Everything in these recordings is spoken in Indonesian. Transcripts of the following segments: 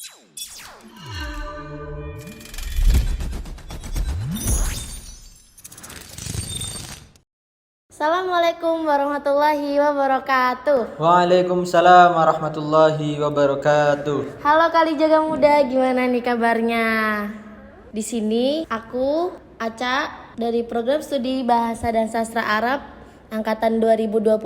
Assalamualaikum warahmatullahi wabarakatuh. Waalaikumsalam warahmatullahi wabarakatuh. Halo Kali Jaga Muda, gimana nih kabarnya? Di sini aku Aca dari program studi Bahasa dan Sastra Arab angkatan 2021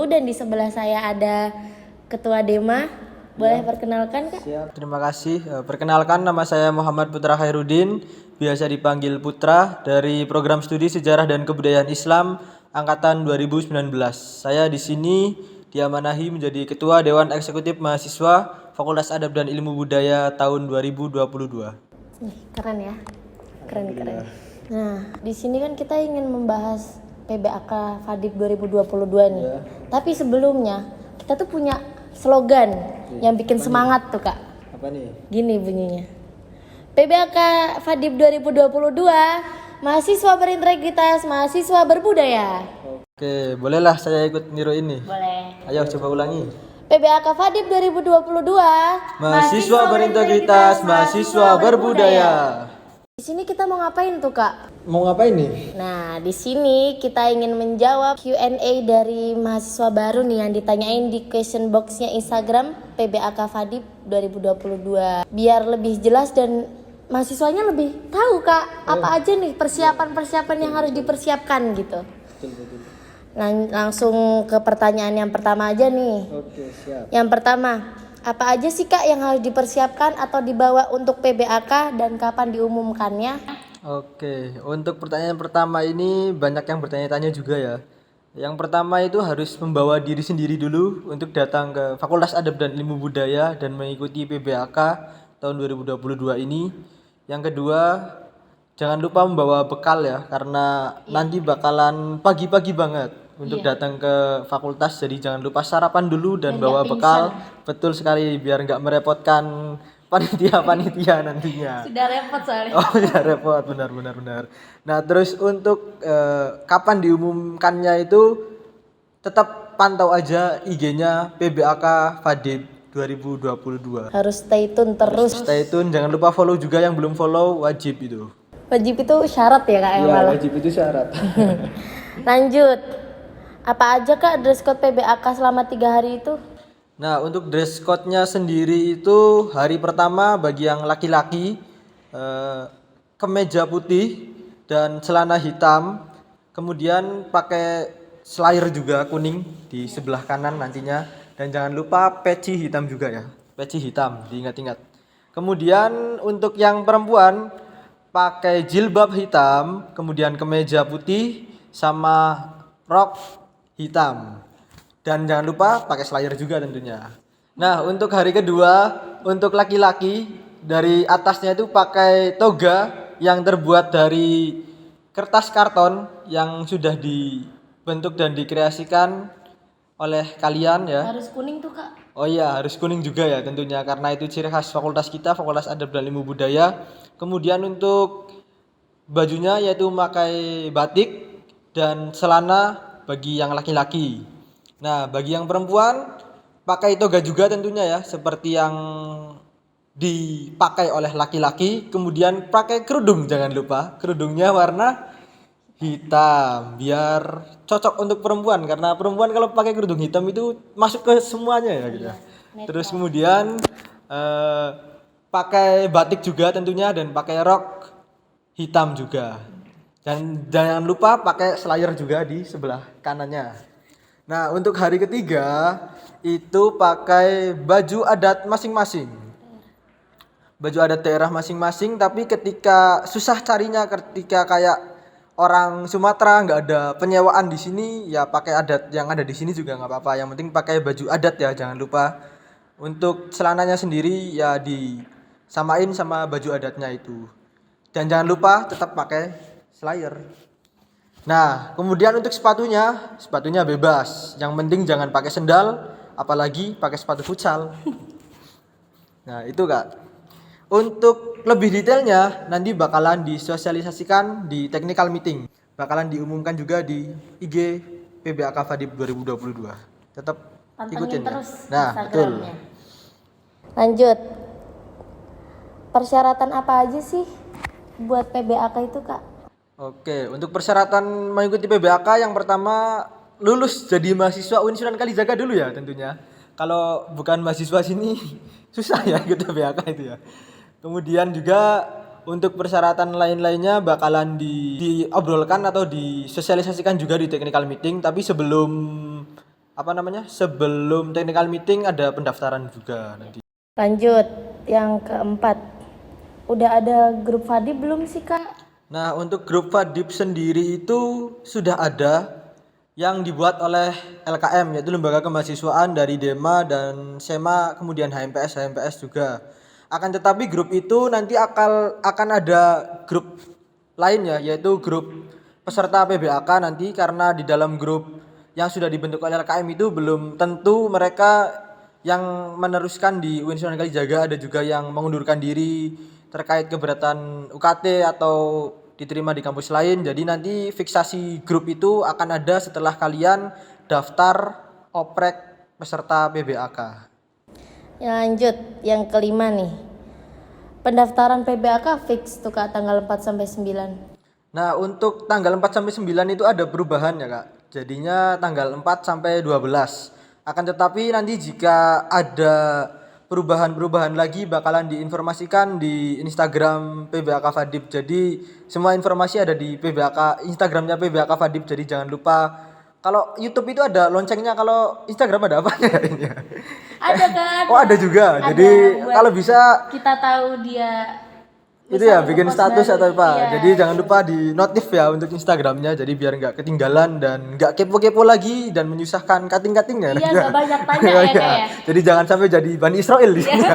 dan di sebelah saya ada Ketua Dema. Boleh perkenalkan Kak? Siap, terima kasih. Perkenalkan, nama saya Muhammad Putra Khairuddin, biasa dipanggil Putra, dari program studi Sejarah dan Kebudayaan Islam angkatan 2019. Saya di sini diamanahi menjadi Ketua Dewan Eksekutif Mahasiswa Fakultas Adab dan Ilmu Budaya tahun 2022. Keren ya, keren. Nah, di sini kan kita ingin membahas PBAK Fadib 2022 nih. Ya. Tapi sebelumnya kita tuh punya slogan yang bikin semangat tuh Kak. Apa nih? Gini bunyinya. PBAK Fadib 2022, mahasiswa berintegritas, mahasiswa berbudaya. Oke, bolehlah saya ikut niru ini. Boleh. Ayo coba ulangi. PBAK Fadib 2022, Mahasiswa berintegritas, mahasiswa berbudaya. Di sini kita mau ngapain tuh Kak? Mau ngapain nih? Nah, di sini kita ingin menjawab Q&A dari mahasiswa baru nih yang ditanyain di question box-nya Instagram PBAK Fadib 2022. Biar lebih jelas dan mahasiswanya lebih tahu Kak, apa aja nih persiapan-persiapan yang harus dipersiapkan gitu. Betul. Langsung ke pertanyaan yang pertama aja nih. Oke, siap. Yang pertama, apa aja sih Kak yang harus dipersiapkan atau dibawa untuk PBAK dan kapan diumumkannya? Oke, untuk pertanyaan pertama ini banyak yang bertanya-tanya juga ya. Yang pertama itu harus membawa diri sendiri dulu untuk datang ke Fakultas Adab dan Ilmu Budaya dan mengikuti PBAK tahun 2022 ini. Yang kedua, jangan lupa membawa bekal ya, karena nanti bakalan pagi-pagi banget untuk datang ke fakultas. Jadi jangan lupa sarapan dulu dan bawa bekal. Betul sekali, biar nggak merepotkan panitia nantinya. Sudah repot soalnya. Oh ya, repot, benar. Nah, terus untuk kapan diumumkannya itu tetap pantau aja IG-nya PBAK Fadib 2022. Harus stay tune terus. Stay tune, jangan lupa follow juga, yang belum follow wajib itu. Wajib itu syarat ya Kak yang Iya, malah. wajib itu syarat. Lanjut. Apa aja Kak dress code PBAK selama 3 hari itu? Nah, untuk dress code-nya sendiri itu hari pertama bagi yang laki-laki kemeja putih dan celana hitam, kemudian pakai slayer juga kuning di sebelah kanan nantinya, dan jangan lupa peci hitam juga ya, peci hitam diingat-ingat. Kemudian untuk yang perempuan pakai jilbab hitam, kemudian kemeja putih sama rok hitam. Dan jangan lupa pakai slayer juga tentunya. Nah, untuk hari kedua, untuk laki-laki dari atasnya itu pakai toga yang terbuat dari kertas karton yang sudah dibentuk dan dikreasikan oleh kalian ya. Harus kuning tuh Kak. Oh iya, harus kuning juga ya tentunya, karena itu ciri khas fakultas kita, Fakultas Adab dan Ilmu Budaya. Kemudian untuk bajunya yaitu pakai batik dan celana bagi yang laki-laki. Nah, bagi yang perempuan pakai toga juga tentunya ya, seperti yang dipakai oleh laki-laki. Kemudian pakai kerudung, jangan lupa kerudungnya warna hitam biar cocok untuk perempuan, karena perempuan kalau pakai kerudung hitam itu masuk ke semuanya ya gitu. Terus kemudian pakai batik juga tentunya dan pakai rok hitam juga. Dan jangan lupa pakai slayer juga di sebelah kanannya. Nah, untuk hari ketiga itu pakai baju adat masing-masing. Baju adat daerah masing-masing, tapi ketika susah carinya, ketika kayak orang Sumatera nggak ada penyewaan di sini, ya pakai adat yang ada di sini juga nggak apa-apa. Yang penting pakai baju adat ya, jangan lupa. Untuk celananya sendiri ya disamain sama baju adatnya itu. Dan jangan lupa tetap pakai slayer. Nah, kemudian untuk sepatunya bebas. Yang penting jangan pakai sendal, apalagi pakai sepatu futsal. Nah, itu Kak. Untuk lebih detailnya nanti bakalan disosialisasikan di technical meeting. Bakalan diumumkan juga di IG PBAK Fadib 2022. Tetap Pantengin ikutin terus ya. Nah, betul. Instagramnya. Lanjut. persyaratan apa aja sih buat PBAK itu, Kak? Oke, untuk persyaratan mengikuti PBAK yang pertama lulus jadi mahasiswa UIN Sunan Kalijaga dulu ya tentunya. Kalau bukan mahasiswa sini susah ya ikut PBAK itu ya. Kemudian juga untuk persyaratan lain-lainnya bakalan diobrolkan atau disosialisasikan juga di technical meeting, tapi sebelum technical meeting ada pendaftaran juga nanti. Lanjut, yang keempat. Udah ada grup Fadip belum sih, Kak? Nah, untuk grup Fadip sendiri itu sudah ada yang dibuat oleh LKM, yaitu Lembaga Kemahasiswaan dari DEMA dan SEMA, kemudian HMPS juga. Akan tetapi grup itu nanti akan ada grup lainnya, yaitu grup peserta PBAK nanti, karena di dalam grup yang sudah dibentuk oleh LKM itu belum tentu mereka yang meneruskan di UIN Sunan Kalijaga, ada juga yang mengundurkan diri terkait keberatan UKT atau diterima di kampus lain. Jadi nanti fiksasi grup itu akan ada setelah kalian daftar oprek peserta PBAK. Ya, lanjut, yang kelima nih. Pendaftaran PBAK fix tuh, Kak, tanggal 4 sampai 9. Nah, untuk tanggal 4 sampai 9 itu ada perubahan ya, Kak. Jadinya tanggal 4 sampai 12. Akan tetapi nanti jika ada perubahan-perubahan lagi bakalan diinformasikan di Instagram PBAK Fadip. Jadi semua informasi ada di PBAK, Instagramnya PBAK Fadip. Jadi jangan lupa. Kalau YouTube itu ada loncengnya, kalau Instagram ada apa ya? Ada, Kak. Oh, ada juga. Ada, jadi kalau bisa kita tahu dia itu ya bikin status baru. atau apa. Iya. Jadi jangan lupa di notif ya untuk Instagramnya. Jadi biar nggak ketinggalan dan nggak kepo-kepo lagi dan menyusahkan cutting-cuttingnya. Iya, nggak banyak tanya ya, Kak ya. Jadi jangan sampai jadi Bani Israel di sini.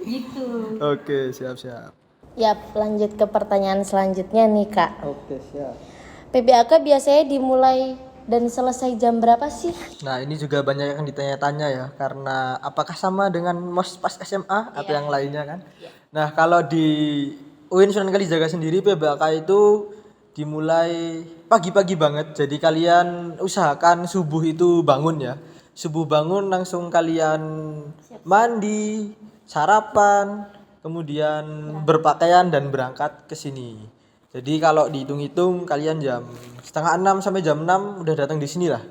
Gitu. Oke, siap-siap. Yap, lanjut ke pertanyaan selanjutnya nih, Kak. Oke, siap. PBAK biasanya dimulai dan selesai jam berapa sih? Nah, ini juga banyak yang ditanya-tanya ya, karena apakah sama dengan MOS pas SMA atau yang lainnya kan? Nah, kalau di UIN Sunan Kalijaga sendiri PBAK itu dimulai pagi-pagi banget. Jadi kalian usahakan subuh itu bangun ya. Subuh bangun langsung kalian mandi, sarapan, kemudian berpakaian dan berangkat ke sini. Jadi kalau dihitung-hitung kalian jam 5:30 sampai jam 6 udah datang di sini lah.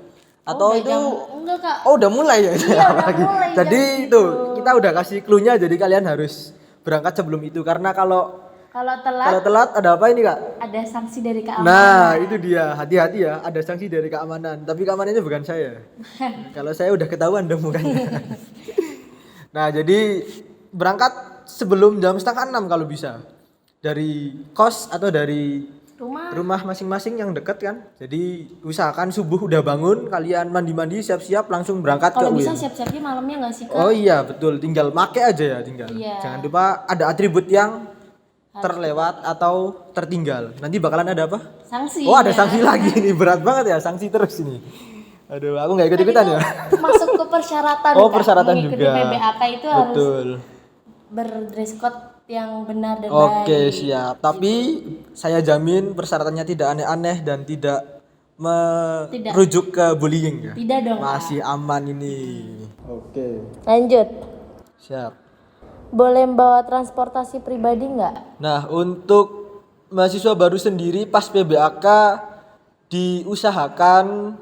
Atau itu enggak, Kak. Oh, udah mulai ya itu Iya, ya, udah apalagi. mulai Jadi jam itu kita udah kasih clue-nya, jadi kalian harus berangkat sebelum itu, karena kalau telat ada apa ini, Kak? ada sanksi dari keamanan. Nah, itu dia. Hati-hati ya, ada sanksi dari keamanan. Tapi keamanannya bukan saya. Kalau saya udah ketahuan dong mukanya. Nah, jadi berangkat sebelum jam 5:30 kalau bisa. Dari kos atau dari rumah masing-masing yang dekat kan. Jadi usahakan subuh udah bangun, kalian mandi-mandi, siap-siap langsung berangkat ke Kalau UIN. bisa siap-siapnya malamnya nggak sih, Kak? Oh iya, betul. Tinggal make aja ya tinggal. Iya. Jangan lupa ada atribut yang terlewat atau tertinggal. Nanti bakalan ada apa? Sanksi. Oh, ada sanksi lagi nih. Berat banget ya, sanksi terus ini. Aduh, aku nggak ikut-ikutan ya. Masuk ke persyaratan. Oh, Kak. persyaratan Mengikuti juga. PBAK itu harus Betul. berdress code yang benar dan Oke, baik. siap. Tapi saya jamin persyaratannya tidak aneh-aneh dan tidak merujuk ke bullying ya. Tidak dong, Kak. Masih aman ini. Oke. Lanjut. Siap. Boleh membawa transportasi pribadi nggak? Nah, untuk mahasiswa baru sendiri pas PBAK diusahakan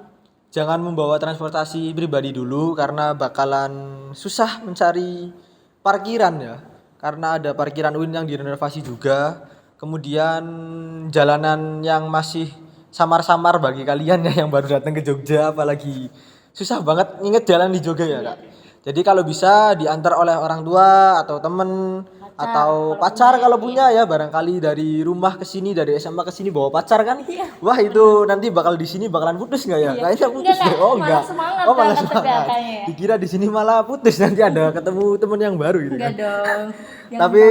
jangan membawa transportasi pribadi dulu, karena bakalan susah mencari parkiran ya. Karena ada parkiran UIN yang direnovasi juga. Kemudian jalanan yang masih samar-samar bagi kalian ya yang baru datang ke Jogja, apalagi susah banget nginget jalan di Jogja ya, Kak. Jadi kalau bisa diantar oleh orang tua atau temen atau pacar kalau punya ya, barangkali dari rumah ke sini, dari SMA ke sini bawa pacar kan. Wah, itu nanti bakal di sini bakalan putus enggak ya? Kayaknya putus Enggak, deh. Kak. Oh, Malah enggak. semangat Oh, malah berangkat semangat. PBAK-nya ya. Dikira di sini malah putus, nanti ada ketemu temen yang baru gitu kan. Enggak dong. Tapi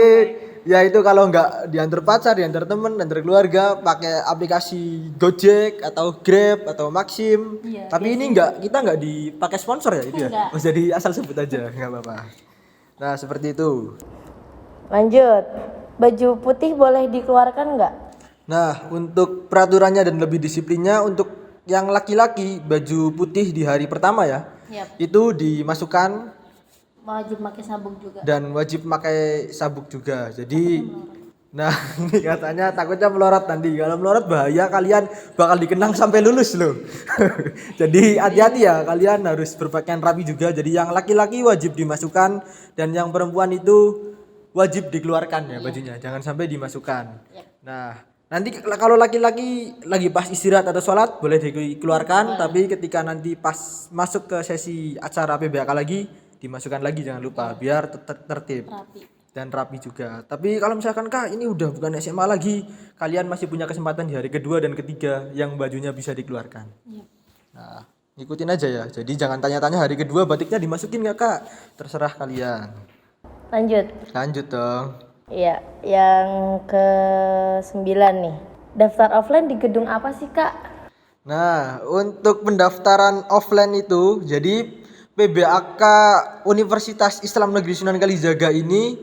ya itu kalau nggak diantar pacar, diantar temen, diantar keluarga, pakai aplikasi Gojek atau Grab atau Maxim. Iya, Tapi ini kita nggak dipakai sponsor ya itu ya. Enggak. Oh, jadi asal sebut aja, nggak apa-apa. Nah, seperti itu. Lanjut. Baju putih boleh dikeluarkan nggak? Nah, untuk peraturannya dan lebih disiplinnya, untuk yang laki-laki baju putih di hari pertama ya, Yap. itu dimasukkan Wajib pakai sabuk juga. dan wajib pakai sabuk juga. Jadi nah ini katanya takutnya melorot nanti. Kalau melorot bahaya, kalian bakal dikenang sampai lulus loh. Jadi hati-hati ya, kalian harus berpakaian rapi juga. Jadi yang laki-laki wajib dimasukkan dan yang perempuan itu wajib dikeluarkan ya bajunya. Jangan sampai dimasukkan. Nah, nanti kalau laki-laki lagi pas istirahat atau sholat boleh dikeluarkan, tapi ketika nanti pas masuk ke sesi acara PBAK lagi dimasukkan lagi, jangan lupa biar tertib Rapi. dan rapi juga. Tapi kalau misalkan Kak ini udah bukan SMA lagi, kalian masih punya kesempatan di hari kedua dan ketiga yang bajunya bisa dikeluarkan. Iya. Nah, ikutin aja ya. Jadi jangan tanya-tanya hari kedua batiknya dimasukin nggak Kak? Terserah kalian. Lanjut. Lanjut dong. Iya, yang ke-9 nih. Daftar offline di gedung apa sih, Kak? Nah, untuk pendaftaran offline itu, jadi PBAK Universitas Islam Negeri Sunan Kalijaga ini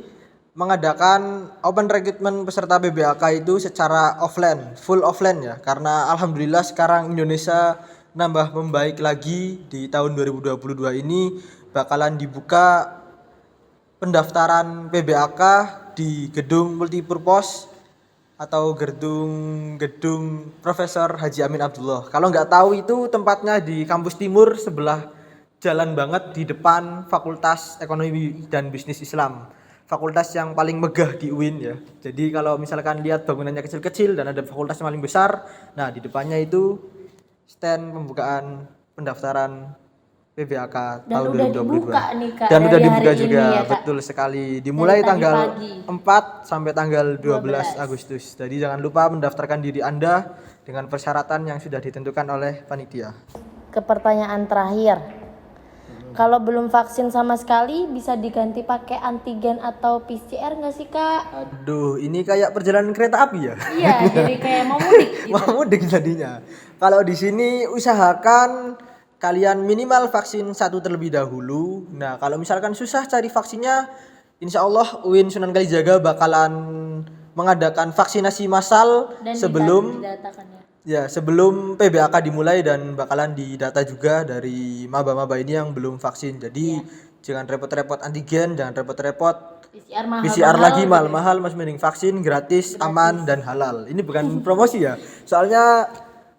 mengadakan open recruitment peserta PBAK itu secara offline, full offline ya. Karena alhamdulillah sekarang Indonesia nambah membaik lagi di tahun 2022 ini bakalan dibuka pendaftaran PBAK di gedung multipurpose atau gedung Profesor Haji Amin Abdullah. Kalau nggak tahu itu tempatnya di kampus timur sebelah jalan banget di depan Fakultas Ekonomi dan Bisnis Islam. Fakultas yang paling megah di UIN ya. Jadi kalau misalkan lihat bangunannya kecil-kecil dan ada fakultas yang paling besar, nah di depannya itu stand pembukaan pendaftaran PBAK Dan tahun udah 2022. dibuka nih, Kak, Dan dari udah dibuka hari ini juga, ya, Kak? betul sekali. Dimulai Dari tadi tanggal pagi. 4 sampai tanggal 12 12. Agustus. Jadi jangan lupa mendaftarkan diri Anda dengan persyaratan yang sudah ditentukan oleh panitia. Ke pertanyaan terakhir. Kalau belum vaksin sama sekali, bisa diganti pakai antigen atau PCR nggak sih, Kak? Aduh, ini kayak perjalanan kereta api ya. Iya, jadi kayak mau mudik gitu. Mau mudik jadinya. Kalau di sini usahakan kalian minimal vaksin 1 terlebih dahulu. Nah, kalau misalkan susah cari vaksinnya, insya Allah UIN Sunan Kalijaga bakalan mengadakan vaksinasi massal Dan sebelum didatakan ya. ya sebelum PBAK dimulai dan bakalan didata juga dari maba-maba ini yang belum vaksin. Jadi jangan repot-repot antigen, jangan repot-repot PCR mahal. PCR lagi mahal-mahal, mas mending vaksin gratis, aman dan halal. Ini bukan promosi ya. Soalnya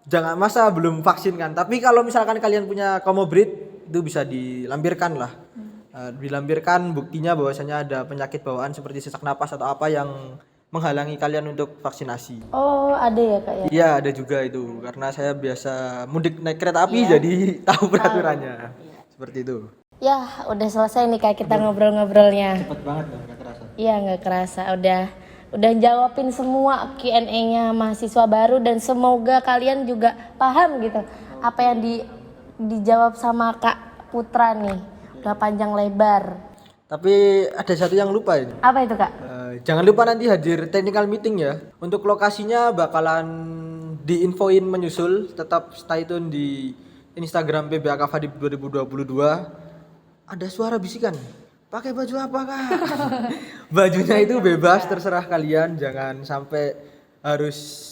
jangan masa belum vaksin kan. Tapi kalau misalkan kalian punya comorbid itu bisa dilampirkan lah. Dilampirkan buktinya bahwasanya ada penyakit bawaan seperti sesak napas atau apa yang menghalangi kalian untuk vaksinasi. Oh, ada ya, Kak ya? Iya, ada juga itu. Karena saya biasa mudik naik kereta api jadi tahu peraturannya. Seperti itu. Ya, udah selesai nih, Kak, kita ngobrol-ngobrolnya. Cepet banget loh, enggak kerasa. Iya, nggak kerasa. Udah jawabin semua Q&A-nya mahasiswa baru dan semoga kalian juga paham gitu apa yang dijawab sama Kak Putra nih. Udah panjang lebar. Tapi ada satu yang lupa ini. Apa itu, Kak? Jangan lupa nanti hadir technical meeting ya. Untuk lokasinya bakalan diinfoin menyusul. Tetap stay tune di Instagram PBAK Fadib 2022. Ada suara bisikan. Pakai baju apa Kak? Bajunya itu bebas, terserah kalian. Jangan sampai harus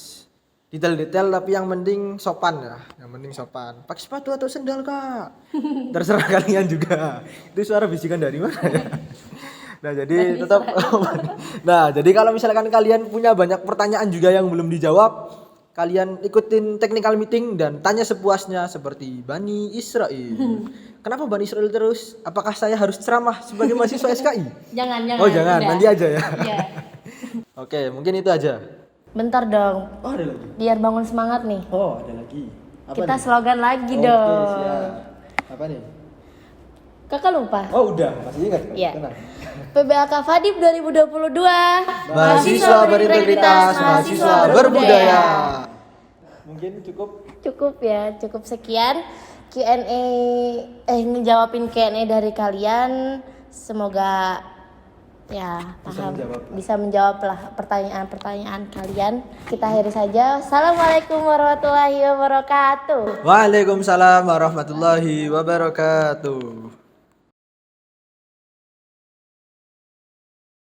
detail-detail, tapi yang penting sopan ya. Yang penting sopan. Pakai sepatu atau sendal Kak? Terserah kalian juga. Itu suara bisikan dari mana ya? Nah jadi tetap Nah jadi kalau misalkan kalian punya banyak pertanyaan juga yang belum dijawab, kalian ikutin technical meeting dan tanya sepuasnya seperti Bani Israel. Kenapa Bani Israel terus? Apakah saya harus ceramah sebagai mahasiswa SKI? Jangan. Oh jangan, udah. nanti aja ya. Iya. Oke, mungkin itu aja. Bentar dong, Oh ada lagi. biar bangun semangat nih. Oh ada lagi. Apa Kita nih? slogan lagi Oke, dong. siap. Apa nih? Kakak lupa? Oh udah, masih ingat. Iya. Tenang. PBAK Fadib 2022. Mahasiswa berintegritas, mahasiswa berbudaya. Mungkin cukup. Cukup sekian Q&A ngejawabin Q&A dari kalian. Semoga ya paham, bisa menjawab lah pertanyaan-pertanyaan kalian. Kita akhiri saja. Assalamualaikum warahmatullahi wabarakatuh. Waalaikumsalam warahmatullahi wabarakatuh.